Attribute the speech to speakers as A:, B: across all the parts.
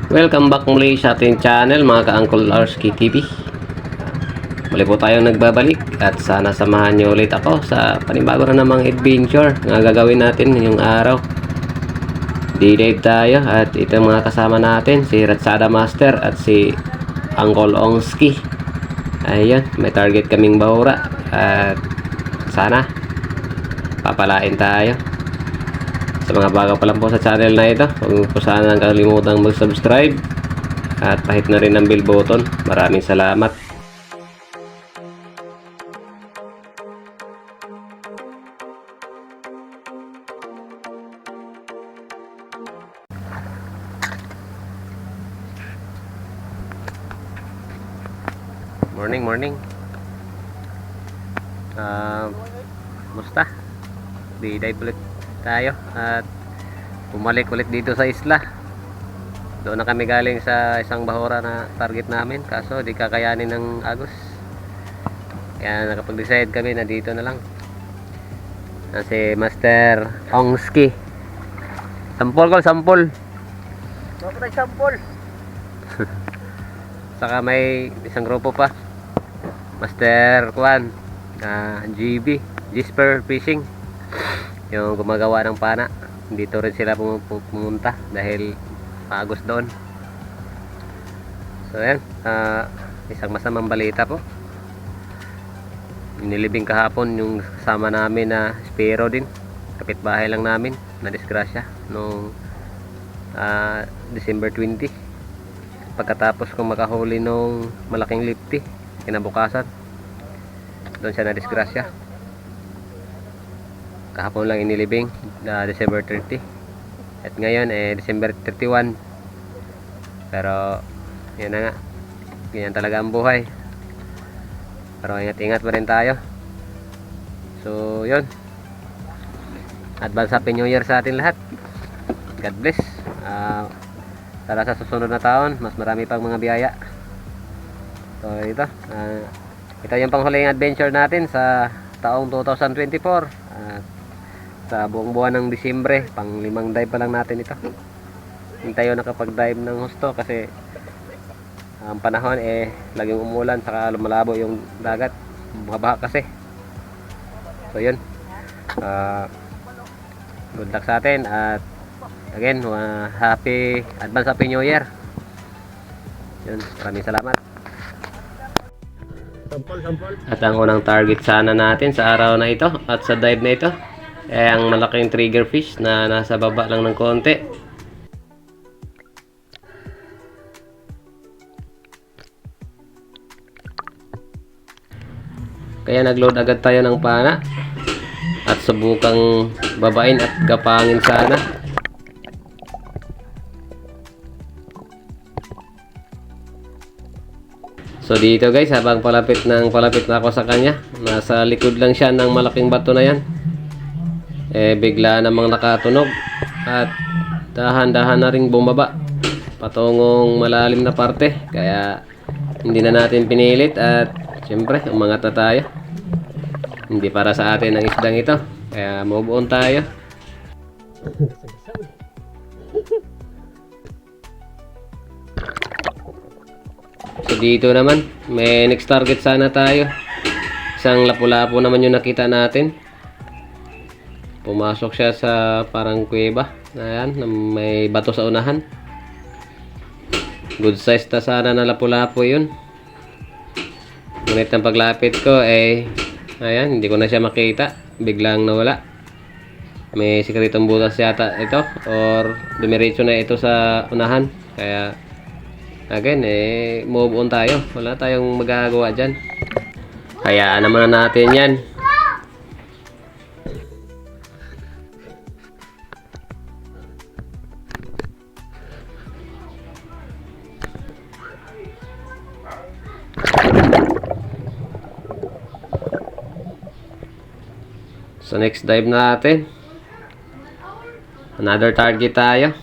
A: Welcome back muli sa ating channel mga ka-Uncle Arsky TV. Muli po tayong nagbabalik at sana samahan niyo ulit ako sa panibago na namang adventure na gagawin natin ngayong araw. D-dive tayo at ito mga kasama natin, si Ratsada Master at si Uncle Ongski. Ayun, may target kaming bahura at sana papalain tayo. Sa mga bago pa lang po sa channel na ito, huwag po sana kalimutang mag-subscribe at pahit na rin ang bell button. Maraming salamat. Morning. Musta? Di-dive ulit tayo at bumalik ulit dito sa isla. Doon na kami galing sa isang bahura na target namin, kaso di kakayanin ng agos, kaya nakapag-decide kami na dito na lang. Si Master Ongski. Sampol.
B: Sampol.
A: Saka may isang grupo pa, Master Kwan, GB Gisper Fishing, yung gumagawa ng pana. Dito rin sila pumunta dahil maagos doon. So yan, isang masamang balita po. Nilibing kahapon yung kasama namin na Spiro din, kapitbahay lang namin, na disgrasya noong December 20, pagkatapos kong makahuli nung malaking lipti. Kinabukasan doon siya na disgrasya. Kahapon lang inilibing na December 30 at ngayon December 31. Pero yun na nga, ganyan talaga ang buhay. Pero ingat pa rin tayo. So yun, advance happy new year sa atin lahat. God bless. Para sa susunod na taon, mas marami pang mga biyaya. So ito, ito yung panghuling adventure natin sa taong 2024. Sa buong buwan ng Disyembre, pang 5 dive pa lang natin ito. Hindi tayo nakapag-dive ng husto kasi ang panahon laging umulan, saka lumalabo yung dagat, bumabaha kasi. So yun, good luck sa atin at again, advance happy new year. Yun, maraming salamat.
B: Sampol.
A: At ang unang target sana natin sa araw na ito at sa dive na ito ang malaking trigger fish na nasa baba lang ng konti. Kaya nagload agad tayo ng pana at subukang babain at gapangin sana. So dito guys, habang palapit na ako sa kanya, nasa likod lang siya ng malaking bato na yan, bigla namang nakatunog at dahan-dahan na ring bumaba patungong malalim na parte. Kaya hindi na natin pinilit at siyempre umangat na tayo. Hindi para sa atin ang isdang ito, kaya move on tayo. So dito naman, may next target sana tayo. Isang lapu-lapu naman yung nakita natin. Pumasok siya sa parang kuweba. Ayan, may bato sa unahan. Good size na sana na lapu-lapu yun. Ngunit ang paglapit ko ayan, hindi ko na siya makita. Biglang nawala. May sikretong butas yata ito, or dumiretso na ito sa unahan. Kaya again, move on tayo. Wala tayong magagawa dyan. Hayaan naman natin yan. So next dive natin, another target tayo.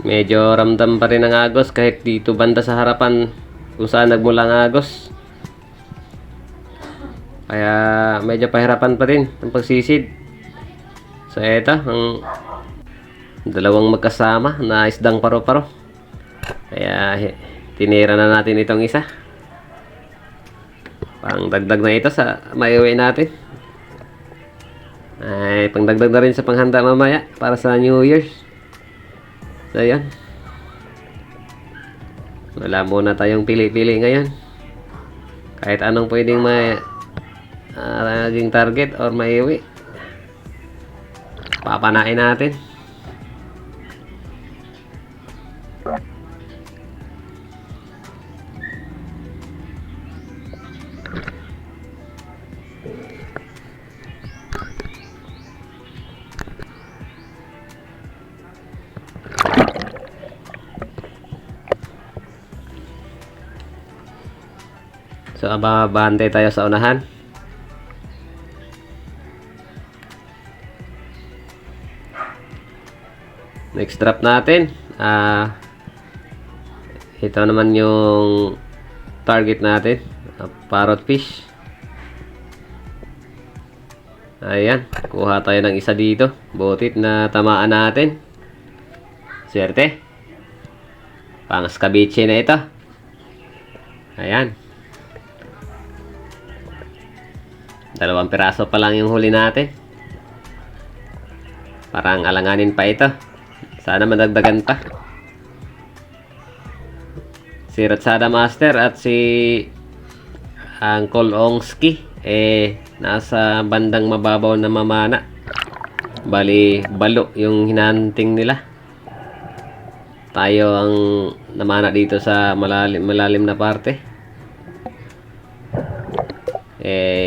A: Medyo ramdam pa rin ang agos kahit dito banda sa harapan kung saan nagmula ang agos. Kaya medyo pahirapan pa rin ang pagsisid. So ito ang dalawang magkasama na isdang paro-paro. Kaya tinira na natin itong isa. Pang dagdag na ito sa maiuwi natin. Ay pang dagdag na rin sa panghanda mamaya para sa New Year's. So yan. Wala muna tayong pili-pili ngayon. Kahit anong pwedeng maging target or maiuwi, papanain natin. So, bantay tayo sa unahan. Next drop natin. Ito naman yung target natin. Parrot fish. Ayan. Kuha tayo ng isa dito. Butit na tamaan natin. Swerte. Pang scabiche na ito. Ayan. 2 piraso pa lang yung huli natin. Parang alanganin pa ito. Sana madagdagan pa. Si Ratsada Master at si Uncle Ongski nasa bandang mababaw na mamana. Bali balo yung hinanting nila. Tayo ang namana dito sa malalim na parte.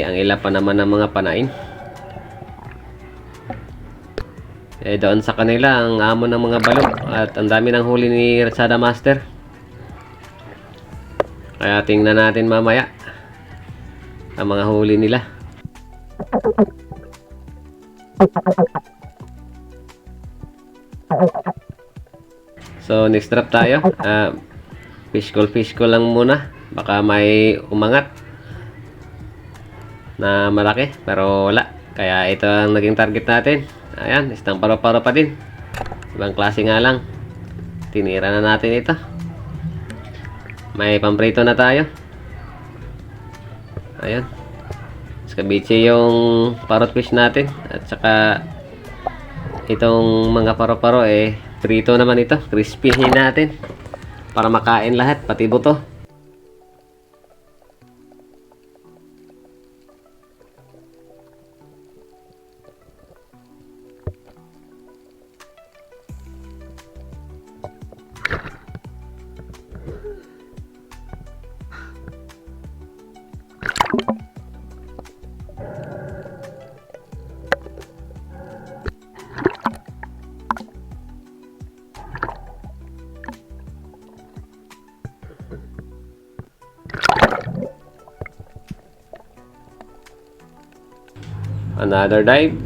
A: Ang ilan pa naman ng mga panain. Doon sa kanila ang amo ng mga balo. At ang dami ng huli ni Ratsada Master. Kaya tingnan natin mamaya ang mga huli nila. So next drop tayo. Fish call lang muna. Baka may umangat na malaki, pero wala. Kaya ito ang naging target natin. Ayan, isang paro-paro pa din. Ibang klase nga lang. Tinira na natin ito. May pamprito na tayo. Ayan. Scabiche yung parrot fish natin. At saka itong mga paro-paro prito naman ito. Crispyhin natin para makain lahat, pati buto. Another dive,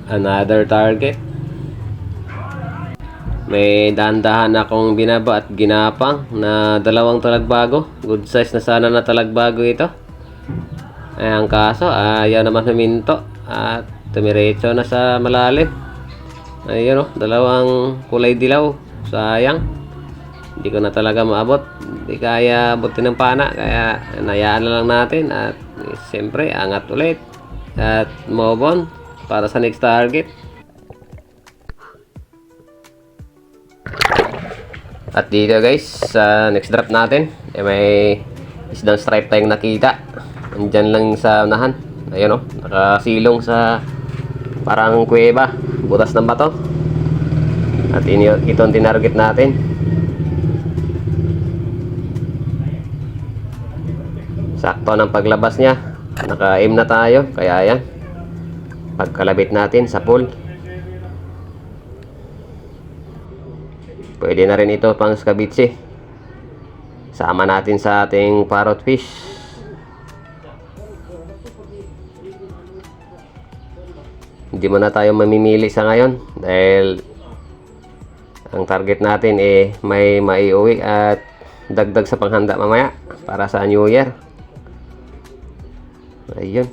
A: another target. May dahan-dahan akong binaba at ginapang na 2 talagbago. Good size na sana na talagbago ito. Ang kaso ayaw naman huminto at tumiretso na sa malalim. Ayun 2 kulay dilaw. Sayang, hindi ko na talaga maabot. Hindi kaya abutin ng pana, kaya nayaan na lang natin. At siyempre angat ulit at move on para sa next target. At dito guys, sa next drop natin may isdang stripe tayong nakita. Andyan lang sa unahan. Ayun nakasilong sa parang kuweba, butas ng bato. At ito ang tinarget natin. Sakto ng paglabas niya. Naka-aim na tayo, kaya ayan. Pagkalabit natin sa pool. Pwede na rin ito pang scabiche. Sama natin sa ating parrot fish. Hindi mo na tayo mamimili sa ngayon dahil ang target natin may maiuwi at dagdag sa panghanda mamaya para sa New Year. Ayun.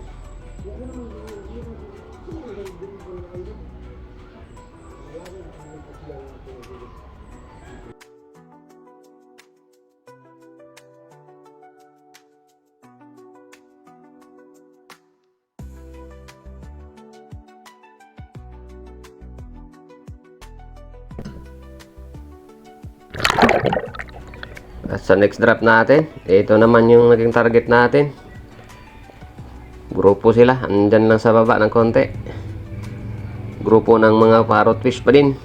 A: At sa next drop natin, ito naman yung naging target natin. Grupo sila, andyan lang sa baba ng konti. Grupo ng mga parrot fish pa din.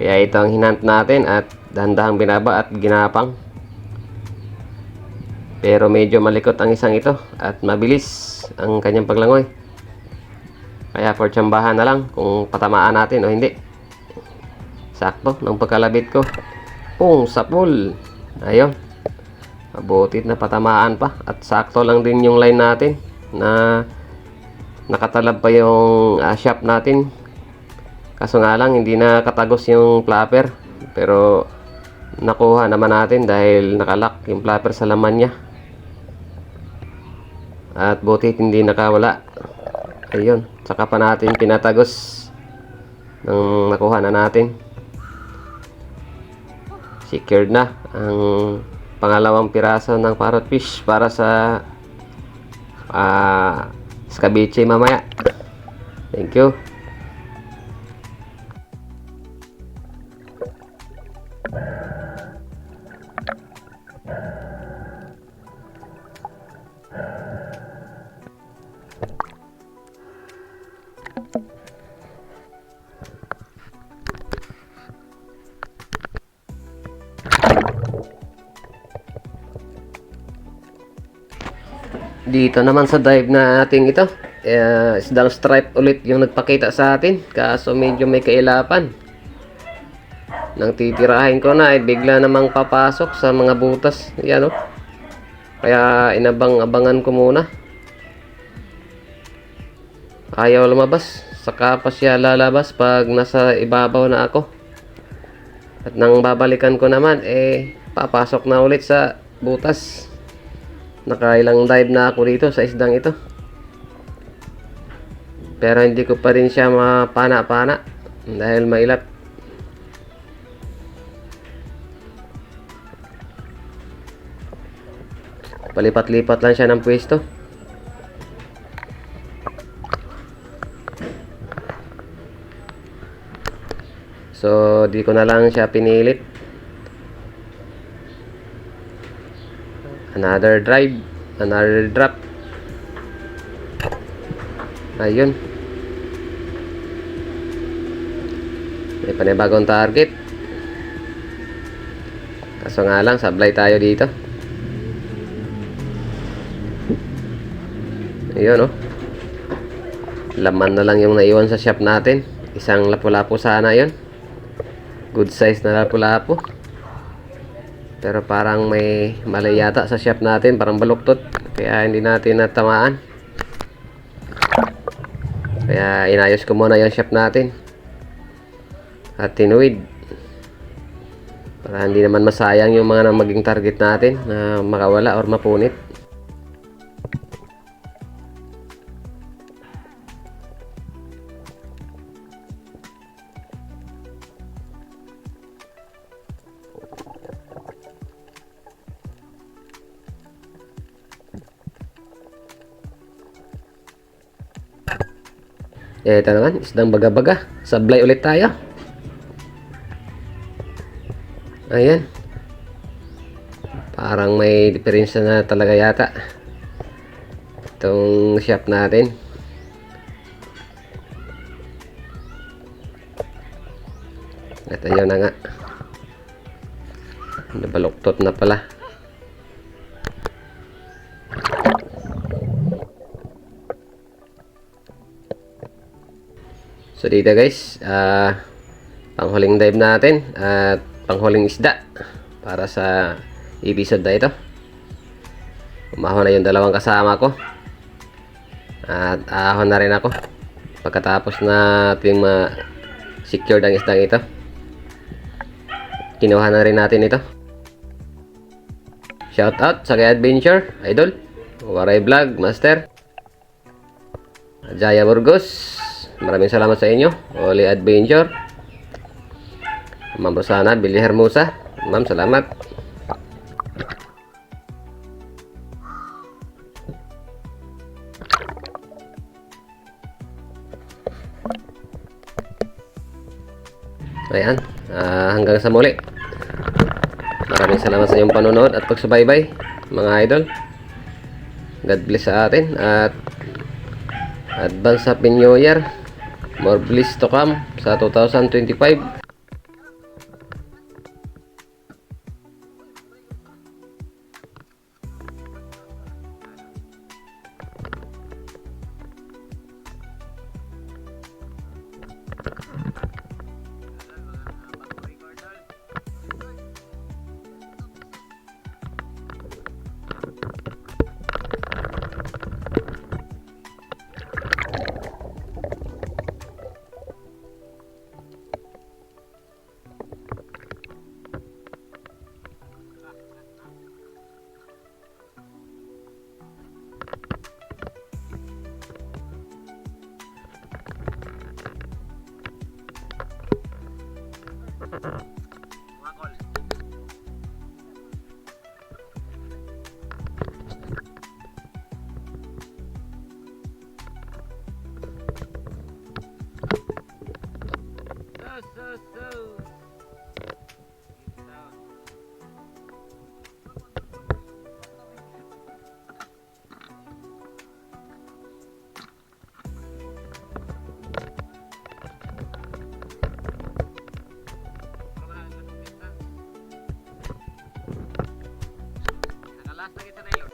A: Kaya ito ang hinant natin at dahan-dahang binaba at ginapang. Pero medyo malikot ang isang ito at mabilis ang kanyang paglangoy. Kaya for tsambahan na lang kung patamaan natin o hindi. Sakto ng pagkalabit ko. Sapul. Ayun. Mabutit na patamaan pa. At sakto lang din yung line natin na nakatalab pa yung shop natin. Kaso nga lang hindi na katagos yung flapper. Pero nakuha naman natin dahil nakalock yung flapper sa laman niya. At butit hindi nakawala. Ayun. Saka pa natin pinatagos nang nakuha na natin. Secured na ang pangalawang piraso ng parrot fish para sa scabeche mamaya. Thank you. Dito naman sa dive na ating ito, isdang stripe ulit yung nagpakita sa atin. Kaso medyo may kailapan. Nang titirahin ko na, bigla namang papasok sa mga butas. Yan, oh. Kaya inabang-abangan ko muna. Ayaw lumabas. Saka pa siya lalabas pag nasa ibabaw na ako. At nang babalikan ko naman, papasok na ulit sa butas. Nakailang dive na ako dito sa isdang ito. Pero hindi ko pa rin siya mapana-pana dahil mailat. Palipat-lipat lang siya ng pwesto. So, di ko na lang siya pinilit. Another drive, another drop. Ayun. May panibagong target. Kaso nga lang, sablay tayo dito. Ayun, oh. Laman na lang yung naiwan sa shop natin. Isang lapu-lapu sana yun. Good size na lapu-lapu. Pero parang may mali yata sa shop natin. Parang baluktot. Kaya hindi natin natamaan. Kaya inayos ko muna yung shop natin. At tinuwid. Para hindi naman masayang yung mga maging target natin na makawala or mapunit. Ito naman, isdang baga-baga. Sablay ulit tayo. Ayan. Parang may diferensya na talaga yata itong shop natin. At ayun na nga. Nabaluktot na pala. So dito guys, panghuling dive natin at panghuling isda para sa episode na ito. Umahon na yung dalawang kasama ko at ahon na rin ako pagkatapos natin ma-secured ang isdang ito. Kinuha na rin natin ito. Shout out sa Kay Adventure Idol, Waray Vlog Master, Jaya Burgos. Maraming salamat sa inyo. Oli Adventure, Ma'am Rosana Billy Hermosa. Ma'am, salamat. Ayan, hanggang sa muli. Maraming salamat sa inyong panonood at pagsubaybay, mga idol. God bless sa atin at advance Happy New Year. More bliss to come sa 2025. Last na kita na yun.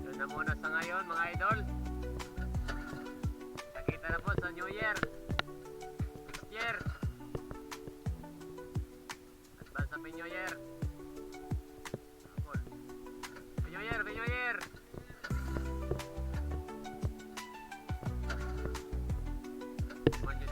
A: Yun na muna sa ngayon, mga idol. Nakita na po sa New Year. Year. Advance Happy New Year. Happy New Year, Happy New Year. Come on,